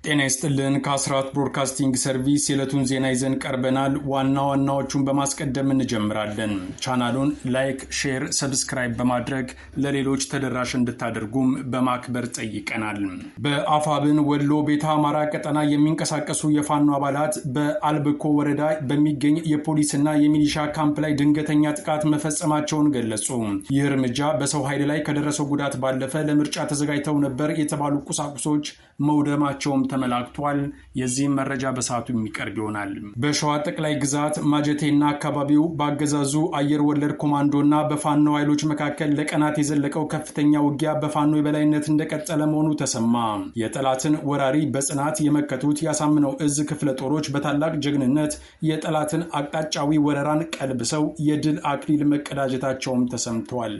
ጤና ይስጥልን ከአስራት ብሮድካስቲንግ ሰርቪስ የዕለቱን ዜና ይዘን ቀርበናል። ዋና ዋናዎቹን በማስቀደም እንጀምራለን። ቻናሉን ላይክ፣ ሼር፣ ሰብስክራይብ በማድረግ ለሌሎች ተደራሽ እንድታደርጉም በማክበር ጠይቀናል። በአፋብን ወሎ ቤተ አማራ ቀጠና የሚንቀሳቀሱ የፋኖ አባላት በአልብኮ ወረዳ በሚገኝ የፖሊስና የሚሊሻ ካምፕ ላይ ድንገተኛ ጥቃት መፈጸማቸውን ገለጹ። ይህ እርምጃ በሰው ኃይል ላይ ከደረሰው ጉዳት ባለፈ ለምርጫ ተዘጋጅተው ነበር የተባሉ ቁሳቁሶች መውደማቸውም ተመላክቷል። የዚህም መረጃ በሰዓቱ የሚቀርብ ይሆናል። በሸዋ ጠቅላይ ግዛት ማጀቴና አካባቢው በአገዛዙ አየር ወለድ ኮማንዶና በፋኖ ኃይሎች መካከል ለቀናት የዘለቀው ከፍተኛ ውጊያ በፋኖ የበላይነት እንደቀጠለ መሆኑ ተሰማ። የጠላትን ወራሪ በጽናት የመከቱት ያሳምነው እዝ ክፍለ ጦሮች በታላቅ ጀግንነት የጠላትን አቅጣጫዊ ወረራን ቀልብሰው የድል አክሊል መቀዳጀታቸውም ተሰምቷል።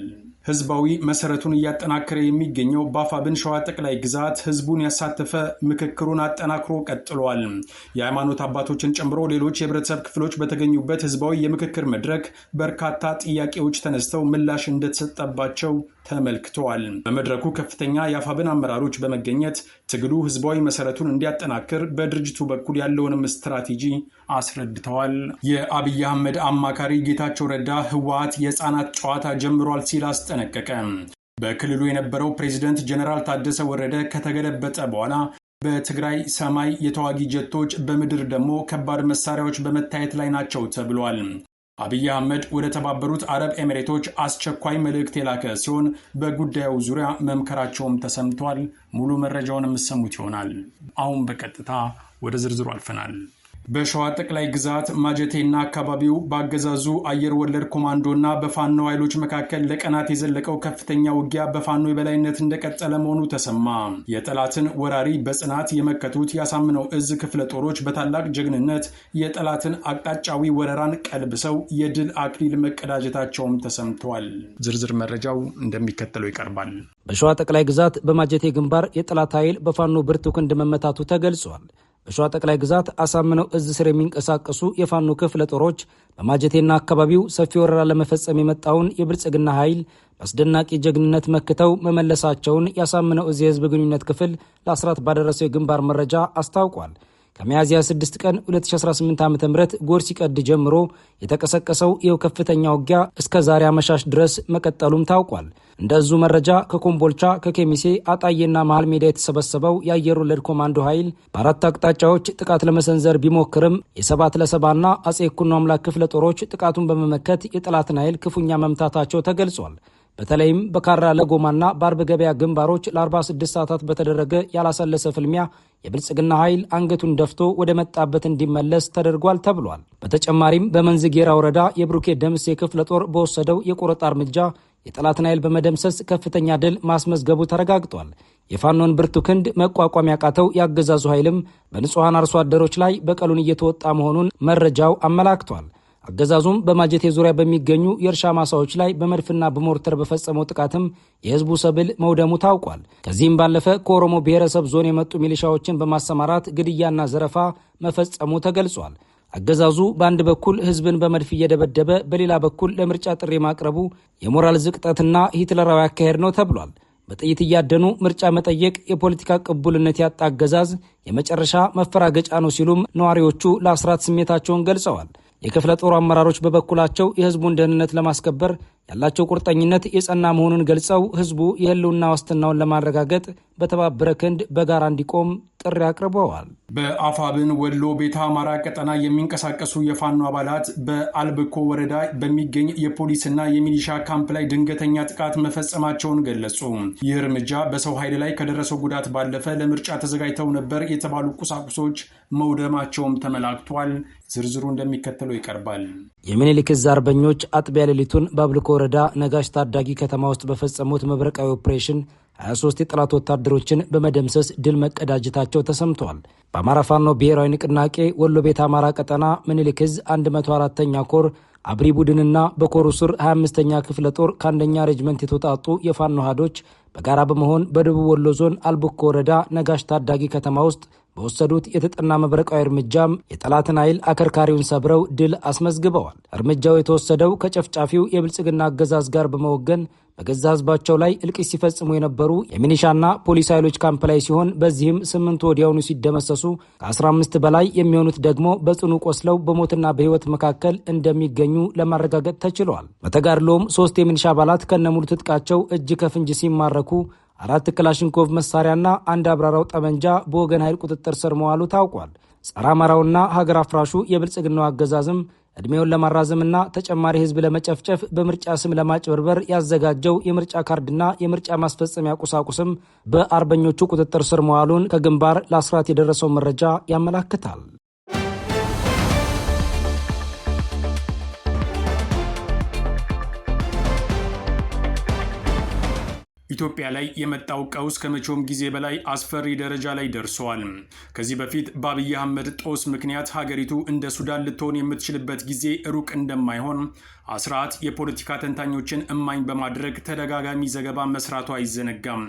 ህዝባዊ መሰረቱን እያጠናከረ የሚገኘው በአፋብን ሸዋ ጠቅላይ ግዛት ህዝቡን ያሳተፈ ምክክሩን አጠናክሮ ቀጥሏል። የሃይማኖት አባቶችን ጨምሮ ሌሎች የህብረተሰብ ክፍሎች በተገኙበት ህዝባዊ የምክክር መድረክ በርካታ ጥያቄዎች ተነስተው ምላሽ እንደተሰጠባቸው ተመልክተዋል። በመድረኩ ከፍተኛ የአፋብን አመራሮች በመገኘት ትግሉ ህዝባዊ መሰረቱን እንዲያጠናክር በድርጅቱ በኩል ያለውንም ስትራቴጂ አስረድተዋል። የአብይ አህመድ አማካሪ ጌታቸው ረዳ ህወሓት የህፃናት ጨዋታ ጀምሯል ሲል አስጠነቀቀ። በክልሉ የነበረው ፕሬዝዳንት ጀነራል ታደሰ ወረደ ከተገለበጠ በኋላ በትግራይ ሰማይ የተዋጊ ጀቶች በምድር ደግሞ ከባድ መሳሪያዎች በመታየት ላይ ናቸው ተብሏል። አብይ አህመድ ወደ ተባበሩት አረብ ኤሚሬቶች አስቸኳይ መልእክት የላከ ሲሆን በጉዳዩ ዙሪያ መምከራቸውም ተሰምቷል። ሙሉ መረጃውን የምትሰሙት ይሆናል። አሁን በቀጥታ ወደ ዝርዝሩ አልፈናል። በሸዋ ጠቅላይ ግዛት ማጀቴና አካባቢው በአገዛዙ አየር ወለድ ኮማንዶና በፋኖ ኃይሎች መካከል ለቀናት የዘለቀው ከፍተኛ ውጊያ በፋኖ የበላይነት እንደቀጠለ መሆኑ ተሰማ። የጠላትን ወራሪ በጽናት የመከቱት ያሳምነው እዝ ክፍለ ጦሮች በታላቅ ጀግንነት የጠላትን አቅጣጫዊ ወረራን ቀልብሰው የድል አክሊል መቀዳጀታቸውም ተሰምቷል። ዝርዝር መረጃው እንደሚከተለው ይቀርባል። በሸዋ ጠቅላይ ግዛት በማጀቴ ግንባር የጠላት ኃይል በፋኖ ብርቱ ክንድ መመታቱ ተገልጿል። በሸዋ ጠቅላይ ግዛት አሳምነው እዝ ስር የሚንቀሳቀሱ የፋኖ ክፍለ ጦሮች በማጀቴና አካባቢው ሰፊ ወረራ ለመፈጸም የመጣውን የብልጽግና ኃይል በአስደናቂ ጀግንነት መክተው መመለሳቸውን ያሳምነው እዝ የህዝብ ግንኙነት ክፍል ለአስራት ባደረሰው የግንባር መረጃ አስታውቋል። ከሚያዝያ 6 ቀን 2018 ዓ.ም ጎር ሲቀድ ጀምሮ የተቀሰቀሰው ይኸው ከፍተኛ ውጊያ እስከ ዛሬ አመሻሽ ድረስ መቀጠሉም ታውቋል። እንደ እዙ መረጃ ከኮምቦልቻ፣ ከኬሚሴ፣ አጣዬና መሃል ሜዳ የተሰበሰበው የአየር ወለድ ኮማንዶ ኃይል በአራት አቅጣጫዎች ጥቃት ለመሰንዘር ቢሞክርም የ7 ለ7ና አጼ ይኩኖ አምላክ ክፍለ ጦሮች ጥቃቱን በመመከት የጠላትን ኃይል ክፉኛ መምታታቸው ተገልጿል። በተለይም በካራ ለጎማና በአርብ ገበያ ግንባሮች ለ46 ሰዓታት በተደረገ ያላሰለሰ ፍልሚያ የብልጽግና ኃይል አንገቱን ደፍቶ ወደ መጣበት እንዲመለስ ተደርጓል ተብሏል። በተጨማሪም በመንዝጌራ ወረዳ የብሩኬ ደምሴ ክፍለ ጦር በወሰደው የቆረጣ እርምጃ የጠላትን ኃይል በመደምሰስ ከፍተኛ ድል ማስመዝገቡ ተረጋግጧል። የፋኖን ብርቱ ክንድ መቋቋም ያቃተው ያገዛዙ ኃይልም በንጹሐን አርሶ አደሮች ላይ በቀሉን እየተወጣ መሆኑን መረጃው አመላክቷል። አገዛዙም በማጀቴ ዙሪያ በሚገኙ የእርሻ ማሳዎች ላይ በመድፍና በሞርተር በፈጸመው ጥቃትም የህዝቡ ሰብል መውደሙ ታውቋል። ከዚህም ባለፈ ከኦሮሞ ብሔረሰብ ዞን የመጡ ሚሊሻዎችን በማሰማራት ግድያና ዘረፋ መፈጸሙ ተገልጿል። አገዛዙ በአንድ በኩል ህዝብን በመድፍ እየደበደበ በሌላ በኩል ለምርጫ ጥሪ ማቅረቡ የሞራል ዝቅጠትና ሂትለራዊ አካሄድ ነው ተብሏል። በጥይት እያደኑ ምርጫ መጠየቅ የፖለቲካ ቅቡልነት ያጣ አገዛዝ የመጨረሻ መፈራገጫ ነው ሲሉም ነዋሪዎቹ ለአስራት ስሜታቸውን ገልጸዋል። የክፍለ ጦሩ አመራሮች በበኩላቸው የህዝቡን ደህንነት ለማስከበር ያላቸው ቁርጠኝነት የጸና መሆኑን ገልጸው ህዝቡ የህልውና ዋስትናውን ለማረጋገጥ በተባበረ ክንድ በጋራ እንዲቆም ጥሪ አቅርበዋል። በአፋብን ወሎ ቤተ አማራ ቀጠና የሚንቀሳቀሱ የፋኖ አባላት በአልብኮ ወረዳ በሚገኝ የፖሊስና የሚሊሻ ካምፕ ላይ ድንገተኛ ጥቃት መፈጸማቸውን ገለጹ። ይህ እርምጃ በሰው ኃይል ላይ ከደረሰው ጉዳት ባለፈ ለምርጫ ተዘጋጅተው ነበር የተባሉ ቁሳቁሶች መውደማቸውም ተመላክቷል። ዝርዝሩ እንደሚከተለው ይቀርባል። የሚኒሊክ ዕዝ አርበኞች አጥቢያ ሌሊቱን በአብልኮ ወረዳ ነጋሽ ታዳጊ ከተማ ውስጥ በፈጸሙት መብረቃዊ ኦፕሬሽን 23 የጠላት ወታደሮችን በመደምሰስ ድል መቀዳጀታቸው ተሰምቷል። በአማራ ፋኖ ብሔራዊ ንቅናቄ ወሎ ቤተ አማራ ቀጠና ሚኒሊክ ዕዝ 104ኛ ኮር አብሪ ቡድንና በኮሩ ስር 25ኛ ክፍለ ጦር ከአንደኛ ሬጅመንት የተውጣጡ የፋኖ ሀዶች በጋራ በመሆን በደቡብ ወሎ ዞን አልቡኮ ወረዳ ነጋሽ ታዳጊ ከተማ ውስጥ በወሰዱት የተጠና መብረቃዊ እርምጃም የጠላትን ኃይል አከርካሪውን ሰብረው ድል አስመዝግበዋል። እርምጃው የተወሰደው ከጨፍጫፊው የብልጽግና አገዛዝ ጋር በመወገን በገዛ ህዝባቸው ላይ እልቂት ሲፈጽሙ የነበሩ የሚኒሻና ፖሊስ ኃይሎች ካምፕ ላይ ሲሆን በዚህም 8 ወዲያውኑ ሲደመሰሱ ከ15 በላይ የሚሆኑት ደግሞ በጽኑ ቆስለው በሞትና በህይወት መካከል እንደሚገኙ ለማረጋገጥ ተችሏል። በተጋድሎም 3 የሚኒሻ አባላት ከነሙሉ ትጥቃቸው እጅ ከፍንጅ ሲማረኩ 4 ክላሽንኮቭ መሳሪያና 1 አብራራው ጠመንጃ በወገን ኃይል ቁጥጥር ስር መዋሉ ታውቋል። ጸረ አማራውና ሀገር አፍራሹ የብልጽግናው አገዛዝም እድሜውን ለማራዘምና ተጨማሪ ህዝብ ለመጨፍጨፍ በምርጫ ስም ለማጭበርበር ያዘጋጀው የምርጫ ካርድና የምርጫ ማስፈጸሚያ ቁሳቁስም በአርበኞቹ ቁጥጥር ስር መዋሉን ከግንባር ለአስራት የደረሰው መረጃ ያመላክታል። ኢትዮጵያ ላይ የመጣው ቀውስ ከመቼውም ጊዜ በላይ አስፈሪ ደረጃ ላይ ደርሷል። ከዚህ በፊት በአብይ አህመድ ጦስ ምክንያት ሀገሪቱ እንደ ሱዳን ልትሆን የምትችልበት ጊዜ ሩቅ እንደማይሆን አስራት የፖለቲካ ተንታኞችን እማኝ በማድረግ ተደጋጋሚ ዘገባ መስራቱ አይዘነጋም።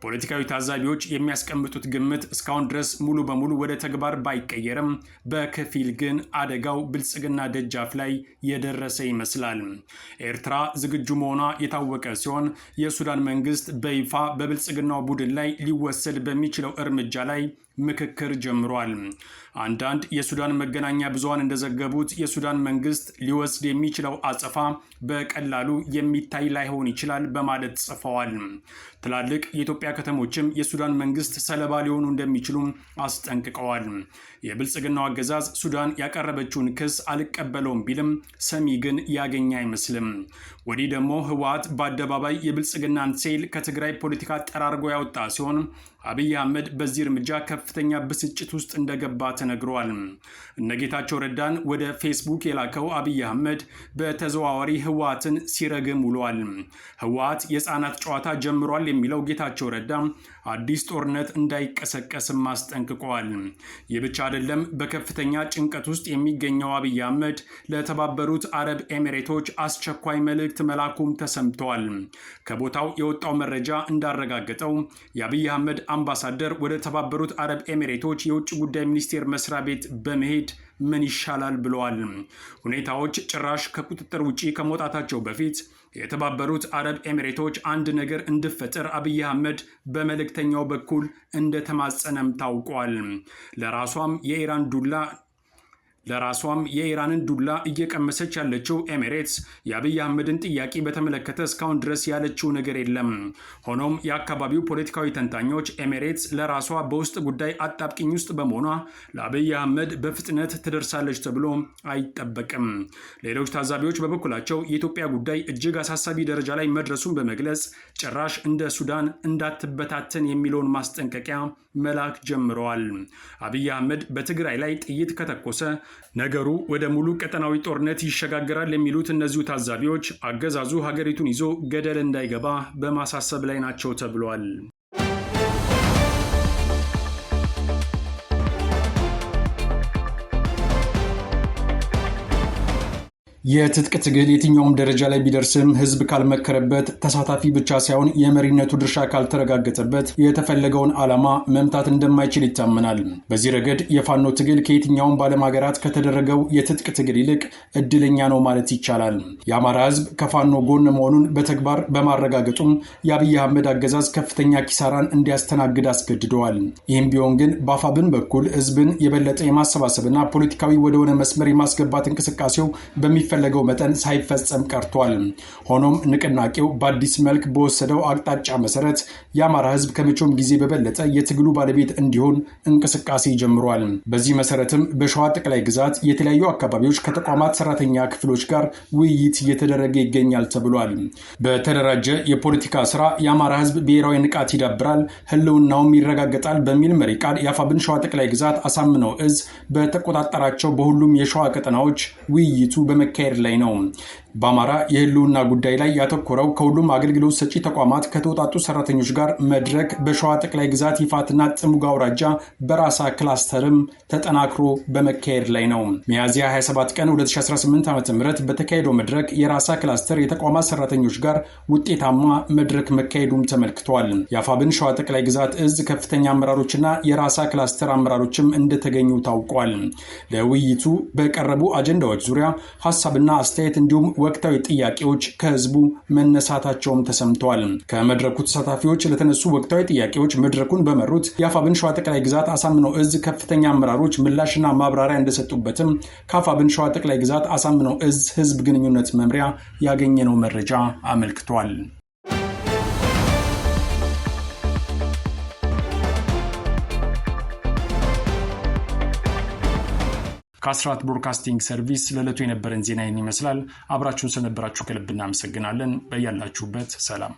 ፖለቲካዊ ታዛቢዎች የሚያስቀምጡት ግምት እስካሁን ድረስ ሙሉ በሙሉ ወደ ተግባር ባይቀየርም በከፊል ግን አደጋው ብልጽግና ደጃፍ ላይ የደረሰ ይመስላል። ኤርትራ ዝግጁ መሆኗ የታወቀ ሲሆን የሱዳን መንግስት በይፋ በብልጽግናው ቡድን ላይ ሊወሰድ በሚችለው እርምጃ ላይ ምክክር ጀምሯል። አንዳንድ የሱዳን መገናኛ ብዙሃን እንደዘገቡት የሱዳን መንግስት ሊወስድ የሚችለው አጸፋ በቀላሉ የሚታይ ላይሆን ይችላል በማለት ጽፈዋል። ትላልቅ የኢትዮጵያ ከተሞችም የሱዳን መንግስት ሰለባ ሊሆኑ እንደሚችሉ አስጠንቅቀዋል። የብልጽግናው አገዛዝ ሱዳን ያቀረበችውን ክስ አልቀበለውም ቢልም ሰሚ ግን ያገኘ አይመስልም። ወዲህ ደግሞ ህወሓት በአደባባይ የብልጽግናን ሴል ከትግራይ ፖለቲካ ጠራርጎ ያወጣ ሲሆን አብይ አህመድ በዚህ እርምጃ ከፍተኛ ብስጭት ውስጥ እንደገባ ተነግሯል። እነጌታቸው ረዳን ወደ ፌስቡክ የላከው አብይ አህመድ በተዘዋዋሪ ህወሓትን ሲረግም ውሏል። ህወሓት የህፃናት ጨዋታ ጀምሯል የሚለው ጌታቸው ረዳ አዲስ ጦርነት እንዳይቀሰቀስም አስጠንቅቀዋል። ይህ ብቻ አይደለም። በከፍተኛ ጭንቀት ውስጥ የሚገኘው አብይ አህመድ ለተባበሩት አረብ ኤሚሬቶች አስቸኳይ መልእክት መላኩም ተሰምተዋል። ከቦታው የወጣው መረጃ እንዳረጋገጠው የአብይ አህመድ አምባሳደር ወደ ተባበሩት አረብ ኤሚሬቶች የውጭ ጉዳይ ሚኒስቴር መስሪያ ቤት በመሄድ ምን ይሻላል ብለዋል። ሁኔታዎች ጭራሽ ከቁጥጥር ውጪ ከመውጣታቸው በፊት የተባበሩት አረብ ኤሚሬቶች አንድ ነገር እንዲፈጠር አብይ አህመድ በመልእክተኛው በኩል እንደተማጸነም ታውቋል። ለራሷም የኢራንን ዱላ እየቀመሰች ያለችው ኤሚሬትስ የአብይ አህመድን ጥያቄ በተመለከተ እስካሁን ድረስ ያለችው ነገር የለም። ሆኖም የአካባቢው ፖለቲካዊ ተንታኞች ኤሚሬትስ ለራሷ በውስጥ ጉዳይ አጣብቂኝ ውስጥ በመሆኗ ለአብይ አህመድ በፍጥነት ትደርሳለች ተብሎ አይጠበቅም። ሌሎች ታዛቢዎች በበኩላቸው የኢትዮጵያ ጉዳይ እጅግ አሳሳቢ ደረጃ ላይ መድረሱን በመግለጽ ጭራሽ እንደ ሱዳን እንዳትበታተን የሚለውን ማስጠንቀቂያ መላክ ጀምረዋል። አብይ አህመድ በትግራይ ላይ ጥይት ከተኮሰ ነገሩ ወደ ሙሉ ቀጠናዊ ጦርነት ይሸጋገራል የሚሉት እነዚሁ ታዛቢዎች አገዛዙ ሀገሪቱን ይዞ ገደል እንዳይገባ በማሳሰብ ላይ ናቸው ተብሏል። የትጥቅ ትግል የትኛውም ደረጃ ላይ ቢደርስም ህዝብ ካልመከረበት፣ ተሳታፊ ብቻ ሳይሆን የመሪነቱ ድርሻ ካልተረጋገጠበት የተፈለገውን ዓላማ መምታት እንደማይችል ይታመናል። በዚህ ረገድ የፋኖ ትግል ከየትኛውም በዓለም ሀገራት ከተደረገው የትጥቅ ትግል ይልቅ እድለኛ ነው ማለት ይቻላል። የአማራ ህዝብ ከፋኖ ጎን መሆኑን በተግባር በማረጋገጡም የአብይ አህመድ አገዛዝ ከፍተኛ ኪሳራን እንዲያስተናግድ አስገድደዋል። ይህም ቢሆን ግን በአፋብን በኩል ህዝብን የበለጠ የማሰባሰብና ፖለቲካዊ ወደሆነ መስመር የማስገባት እንቅስቃሴው በሚፈለገው መጠን ሳይፈጸም ቀርቷል። ሆኖም ንቅናቄው በአዲስ መልክ በወሰደው አቅጣጫ መሰረት የአማራ ህዝብ ከመቼውም ጊዜ በበለጠ የትግሉ ባለቤት እንዲሆን እንቅስቃሴ ጀምሯል። በዚህ መሰረትም በሸዋ ጠቅላይ ግዛት የተለያዩ አካባቢዎች ከተቋማት ሰራተኛ ክፍሎች ጋር ውይይት እየተደረገ ይገኛል ተብሏል። በተደራጀ የፖለቲካ ስራ የአማራ ህዝብ ብሔራዊ ንቃት ይዳብራል፣ ህልውናውም ይረጋገጣል በሚል መሪ ቃል የአፋብን ሸዋ ጠቅላይ ግዛት አሳምነው እዝ በተቆጣጠራቸው በሁሉም የሸዋ ቀጠናዎች ውይይቱ በመካሄድ ላይ ነው። በአማራ የህልውና ጉዳይ ላይ ያተኮረው ከሁሉም አገልግሎት ሰጪ ተቋማት ከተውጣጡ ሰራተኞች ጋር መድረክ በሸዋ ጠቅላይ ግዛት ይፋትና ጥሙጋ አውራጃ በራሳ ክላስተርም ተጠናክሮ በመካሄድ ላይ ነው። ሚያዝያ 27 ቀን 2018 ዓ.ም በተካሄደው መድረክ የራሳ ክላስተር የተቋማት ሰራተኞች ጋር ውጤታማ መድረክ መካሄዱም ተመልክቷል። የአፋብን ሸዋ ጠቅላይ ግዛት እዝ ከፍተኛ አመራሮችና የራሳ ክላስተር አመራሮችም እንደተገኙ ታውቋል። ለውይይቱ በቀረቡ አጀንዳዎች ዙሪያ ሀሳብና አስተያየት እንዲሁም ወቅታዊ ጥያቄዎች ከህዝቡ መነሳታቸውም ተሰምተዋል። ከመድረኩ ተሳታፊዎች ለተነሱ ወቅታዊ ጥያቄዎች መድረኩን በመሩት የአፋብን ሸዋ ጠቅላይ ግዛት አሳምነው እዝ ከፍተኛ አመራሮች ምላሽና ማብራሪያ እንደሰጡበትም ከአፋብን ሸዋ ጠቅላይ ግዛት አሳምነው እዝ ህዝብ ግንኙነት መምሪያ ያገኘነው መረጃ አመልክቷል። ከአስራት ብሮድካስቲንግ ሰርቪስ ለዕለቱ የነበረን ዜና ይህን ይመስላል። አብራችሁን ስለነበራችሁ ከልብ እናመሰግናለን። በያላችሁበት ሰላም